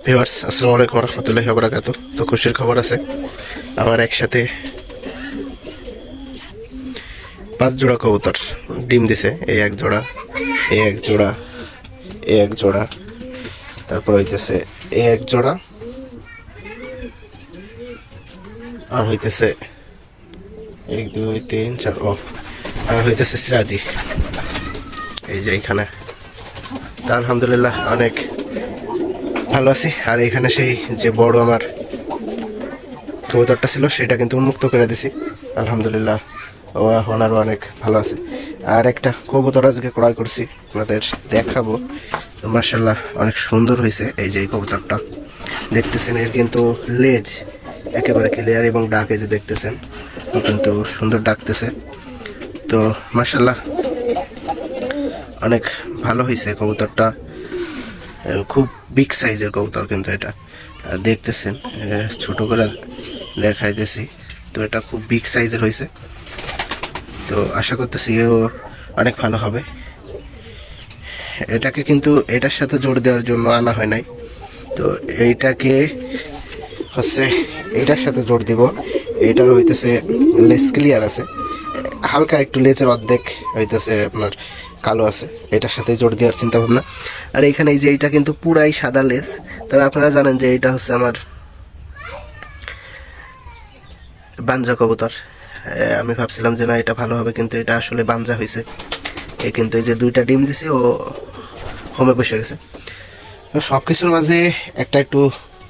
Viewers, আসসালামু আলাইকুম রহমতুল্লাহি ওয়া বারাকাতুহু। তো খুশির খবর আছে, আমার একসাথে 5 জোড়া কবুতর ডিম দিছে। এই এক জোড়া, এই এক জোড়া, এই এক জোড়া, তারপর হইতেছে এই এক জোড়া, আর হইতেছে 1 2 3 4 আর হইতেছে সিরাজি। এই যে এখানে তা আলহামদুলিল্লাহ অনেক ভালো আছি। আর এখানে সেই যে বড় আমার কবুতরটা ছিল সেটা কিন্তু উন্মুক্ত করে দিছি আলহামদুলিল্লাহ। ও ওনারও অনেক ভালো আছে। আর একটা কবুতর আজকে ক্রয় করছি, আপনাদের দেখাবো। মাশাআল্লাহ অনেক সুন্দর হয়েছে। এই যে এই কবুতরটা দেখতেছেন, এর কিন্তু লেজ একেবারে ক্লিয়ার এবং ডাক এই যে দেখতেছেন, ও কিন্তু সুন্দর ডাকতেছে। তো মাশাআল্লাহ অনেক ভালো হয়েছে কবুতরটা, খুব বিগ সাইজের কবুতর কিন্তু এটা দেখতেছেন, ছোট করে দেখাইতেছি। তো এটা খুব বিগ সাইজের হয়েছে, তো আশা করতেছি এও অনেক ভালো হবে। এটাকে কিন্তু এটার সাথে জোর দেওয়ার জন্য আনা হয় নাই, তো এইটাকে হচ্ছে এইটার সাথে জোর দিব। এইটার হইতেছে লেস ক্লিয়ার আছে, হালকা একটু লেজের অর্ধেক হইতেছে আপনার কালো আছে, এটার সাথে জোর দেওয়ার চিন্তা ভাবনা। আর এইখানে এই যে এইটা কিন্তু পুরাই সাদা লেজ। তবে আপনারা জানেন যে এইটা হচ্ছে আমার বাঞ্জা কবুতর। আমি ভাবছিলাম যে না এটা ভালো হবে, কিন্তু এটা আসলে বাঞ্জা হয়েছে। কিন্তু এই যে 2টা ডিম দিছে, ও হোমে বসে গেছে। সব কিছুর মাঝে একটা একটু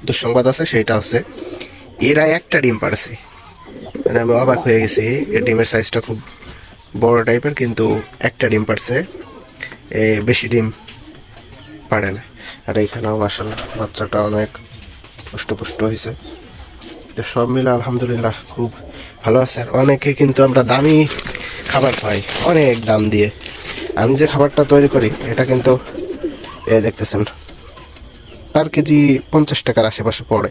দুঃসংবাদ আছে, সেটা হচ্ছে এরা একটা ডিম পারছে। মানে আমি অবাক হয়ে গেছি, এই ডিমের সাইজটা খুব বড় টাইপের, কিন্তু একটা ডিম পারছে, বেশি ডিম পারে না। আর এইখানেও মাশাআল্লাহ বাচ্চাটা অনেক পুষ্ট হয়েছে। তো সব মিলে আলহামদুলিল্লাহ খুব ভালো আছে। আর অনেকে কিন্তু আমরা দামি খাবার পাই অনেক দাম দিয়ে। আমি যে খাবারটা তৈরি করি এটা কিন্তু দেখতেছেন পার কেজি 50 টাকার আশেপাশে পড়ে।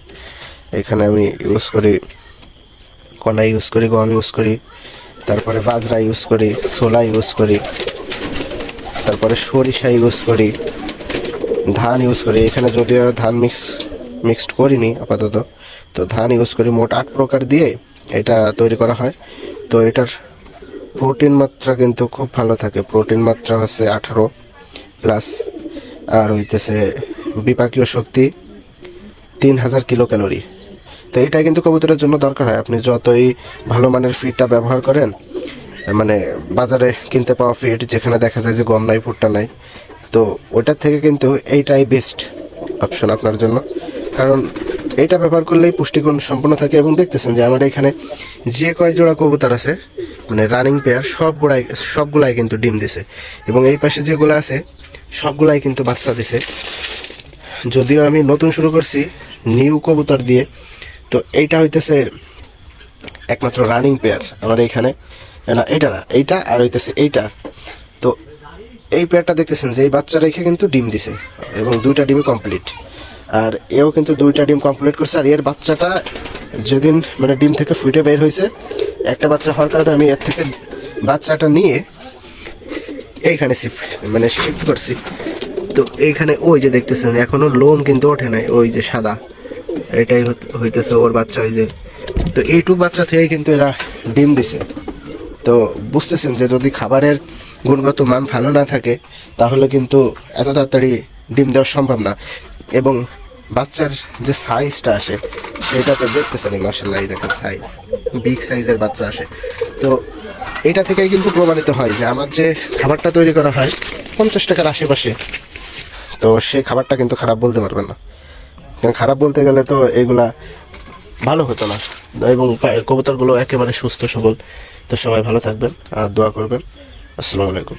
এখানে আমি ইউজ করি কলাই ইউজ করি, গম ইউজ করি, তারপরে বাজরা ইউজ করি, ছোলা ইউজ করি, তারপরে সরিষা ইউজ করি, ধান ইউজ করি। এখানে যদিও ধান মিক্সড করিনি আপাতত, তো ধান ইউজ করি। মোট 8 প্রকার দিয়ে এটা তৈরি করা হয়। তো এটার প্রোটিন মাত্রা কিন্তু খুব ভালো থাকে। প্রোটিন মাত্রা হচ্ছে 18 প্লাস, আর হইতেছে বিপাকীয় শক্তি 3000 কিলো ক্যালোরি। তো এটা কিন্তু কবুতরের জন্য দরকার হয়। আপনি যতই ভালো মানের ফিডটা ব্যবহার করেন, মানে বাজারে কিনতে পাওয়া ফিড যেখানে দেখা যায় যে গম নাই, ভুট্টা নাই, তো ওটার থেকে কিন্তু এইটাই বেস্ট অপশন আপনার জন্য। কারণ এইটা ব্যবহার করলেই পুষ্টিগুণ সম্পন্ন থাকে। এবং দেখতেছেন যে আমার এখানে যে কয় জোড়া কবুতর আছে, মানে রানিং পেয়ার, সবগুলাই কিন্তু ডিম দিছে। এবং এই পাশে যেগুলো আছে সবগুলাই কিন্তু বাচ্চা দিছে। যদিও আমি নতুন শুরু করছি নিউ কবুতর দিয়ে, তো এইটা হইতেছে একমাত্র রানিং পেয়ার আমার এইখানে। না এটা না, এইটা আর হইতেছে এইটা। তো এই পেয়ারটা দেখতেছেন যে এই বাচ্চা রেখে কিন্তু ডিম দিছে, এবং 2টা ডিমই কমপ্লিট। আর এও কিন্তু 2টা ডিম কমপ্লিট করছে। আর এর বাচ্চাটা যেদিন মানে ডিম থেকে ফুটে বের হয়েছে, একটা বাচ্চা হওয়ার কারণে আমি এর থেকে বাচ্চাটা নিয়ে এইখানে শিফট করছি। তো এইখানে ওই যে দেখতেছেন এখনো লোম কিন্তু ওঠে নাই, ওই যে সাদা, এটাই হইতেছে ওর বাচ্চা। ওই যে তো এইটুক বাচ্চা থেকেই কিন্তু এরা ডিম দিছে। তো বুঝতেছেন যে যদি খাবারের গুণগত মান ভালো না থাকে তাহলে কিন্তু এত তাড়াতাড়ি ডিম দেওয়া সম্ভব না। এবং বাচ্চার যে সাইজটা আসে সেটা তো দেখতেছেন, মাশাআল্লাহ দেখেন সাইজ, বিগ সাইজের বাচ্চা আসে। তো এটা থেকেই কিন্তু প্রমাণিত হয় যে আমার যে খাবারটা তৈরি করা হয় 50 টাকার আশেপাশে, তো সেই খাবারটা কিন্তু খারাপ বলতে পারবেন না। কারণ খারাপ বলতে গেলে তো এগুলা ভালো হতো না। এবং কবুতরগুলো একেবারে সুস্থ সবল। তো সবাই ভালো থাকবেন আর দোয়া করবেন। আসসালামু আলাইকুম।